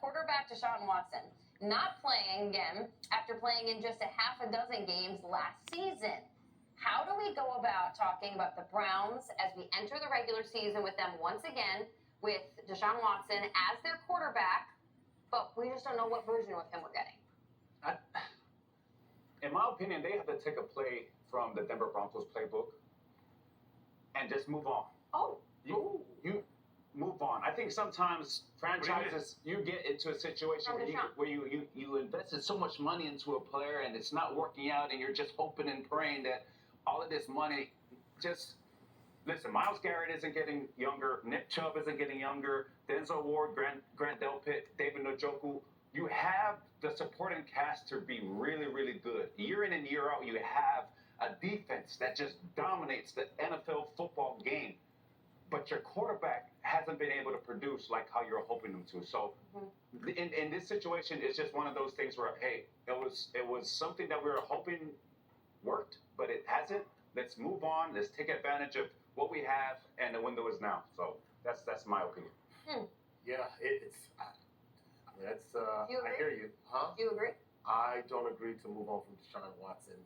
quarterback Deshaun Watson not playing again after playing in just a half a dozen games last season. How do we go about talking about the Browns as we enter the regular season with them once again, with Deshaun Watson as their quarterback, but we just don't know what version of him we're getting? In my opinion, they have to take a play from the Denver Broncos playbook and just move on. You move on. I think sometimes franchises, you get into a situation where you invested so much money into a player and it's not working out and you're just hoping and praying that all of this money just... Listen, Myles Garrett isn't getting younger. Nick Chubb isn't getting younger. Denzel Ward, Grant Delpit, David Njoku. You have the supporting cast to be really, really good. Year in and year out, you have a defense that just dominates the NFL football game. But your quarterback hasn't been able to produce like how you're hoping them to. So in this situation, it's just one of those things where, hey, it was something that we were hoping worked, but it hasn't. Let's move on. Let's take advantage of what we have, and the window is now. So that's my opinion. Yeah, I hear you. Huh? Do you agree? I don't agree to move on from Deshaun Watson.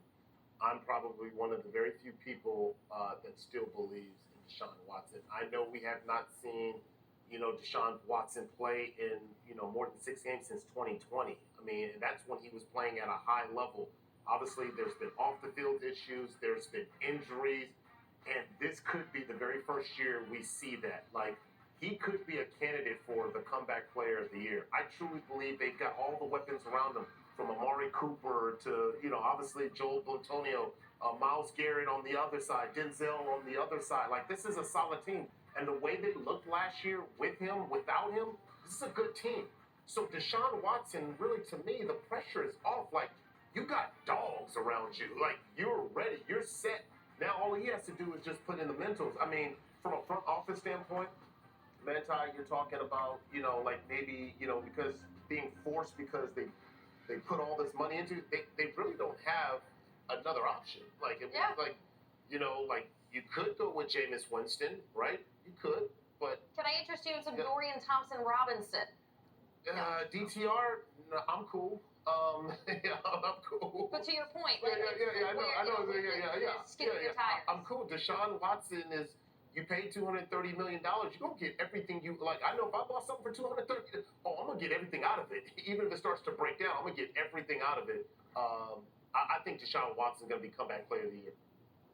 I'm probably one of the very few people that still believes in Deshaun Watson. I know we have not seen, Deshaun Watson play in, more than 6 games since 2020. I mean, and that's when he was playing at a high level. Obviously, there's been off-the-field issues. There's been injuries. And this could be the very first year we see that. Like, he could be a candidate for the comeback player of the year. I truly believe they've got all the weapons around him, from Amari Cooper to, obviously Joel Blantonio, Myles Garrett on the other side, Denzel on the other side. Like, this is a solid team. And the way they looked last year with him, without him, this is a good team. So Deshaun Watson, really, to me, the pressure is off. Like, you got dogs around you. Like, you're ready. You're set. Now all he has to do is just put in the mentals. I mean, from a front office standpoint, Manti, you're talking about, like maybe, because being forced because they put all this money into it, they really don't have another option. Like, you could go with Jameis Winston, right? You could, but... Can I interest you in some Dorian Thompson-Robinson? DTR, no, I'm cool. I'm cool. But to your point, I know. Your tires. I'm cool. Deshaun Watson is, you paid $230 million. You're going to get everything you, like, I know if I bought something for $230, I'm going to get everything out of it. Even if it starts to break down, I'm going to get everything out of it. I think Deshaun Watson's going to be comeback player of the year.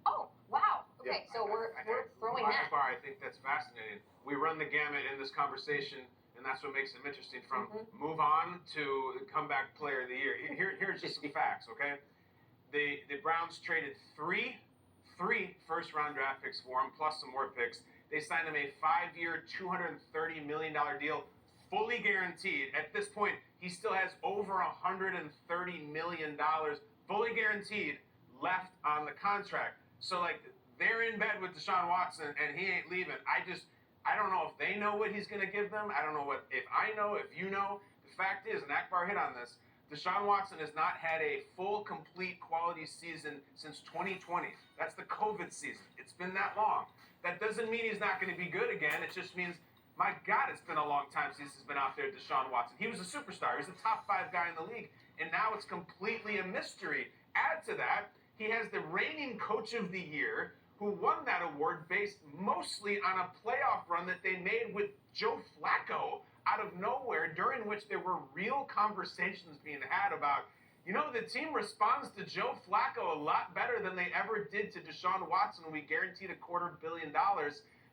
Oh, wow. Okay, so we're throwing that. I think that's fascinating. We run the gamut in this conversation, and that's what makes them interesting. From move on to comeback player of the year. Here's just some facts, okay? The Browns traded three first-round draft picks for him, plus some more picks. They signed him a 5-year, $230 million deal, fully guaranteed. At this point, he still has over $130 million, fully guaranteed, left on the contract. So, like, they're in bed with Deshaun Watson, and he ain't leaving. I don't know if they know what he's going to give them. I don't know if I know, if you know. The fact is, and Akbar hit on this, Deshaun Watson has not had a full, complete, quality season since 2020. That's the COVID season. It's been that long. That doesn't mean he's not going to be good again. It just means, my God, it's been a long time since he's been out there, Deshaun Watson. He was a superstar. He was a top 5 guy in the league, and now it's completely a mystery. Add to that, he has the reigning coach of the year, who won that award based mostly on a playoff run that they made with Joe Flacco out of nowhere, during which there were real conversations being had about, the team responds to Joe Flacco a lot better than they ever did to Deshaun Watson when we guaranteed $250 million.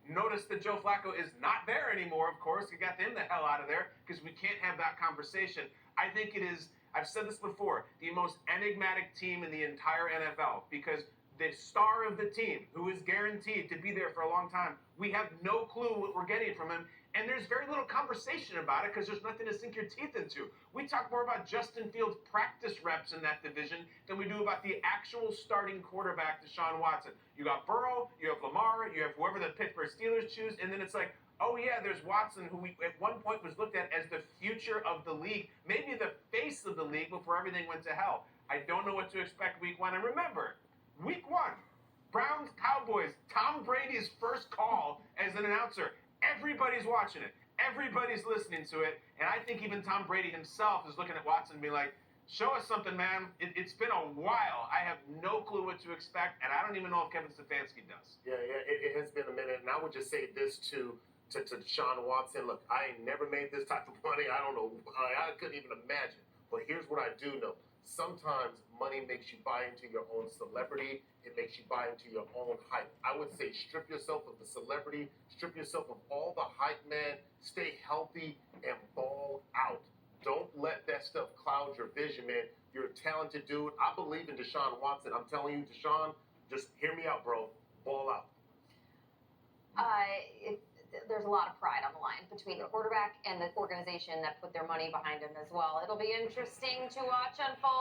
Notice that Joe Flacco is not there anymore, of course. We got him the hell out of there because we can't have that conversation. I think it is, I've said this before, the most enigmatic team in the entire NFL, because the star of the team, who is guaranteed to be there for a long time, we have no clue what we're getting from him. And there's very little conversation about it because there's nothing to sink your teeth into. We talk more about Justin Fields' practice reps in that division than we do about the actual starting quarterback, Deshaun Watson. You got Burrow, you have Lamar, you have whoever the Pittsburgh Steelers choose, and then it's like, oh yeah, there's Watson, who at one point was looked at as the future of the league, maybe the face of the league before everything went to hell. I don't know what to expect week 1. And remember, week 1, Browns, Cowboys, Tom Brady's first call as an announcer. Everybody's watching it. Everybody's listening to it, and I think even Tom Brady himself is looking at Watson and being like, show us something, man. It's been a while. I have no clue what to expect, and I don't even know if Kevin Stefanski does. Yeah, it has been a minute, and I would just say this to Deshaun Watson. Look, I ain't never made this type of money. I don't know. I couldn't even imagine. But here's what I do know. Sometimes money makes you buy into your own celebrity. It makes you buy into your own hype. I would say strip yourself of the celebrity, strip yourself of all the hype, man. Stay healthy and ball out. Don't let that stuff cloud your vision, man. You're a talented dude. I believe in Deshaun Watson. I'm telling you, Deshaun, just hear me out, bro. Ball out. There's a lot of pride on the line between the quarterback and the organization that put their money behind him as well. It'll be interesting to watch unfold.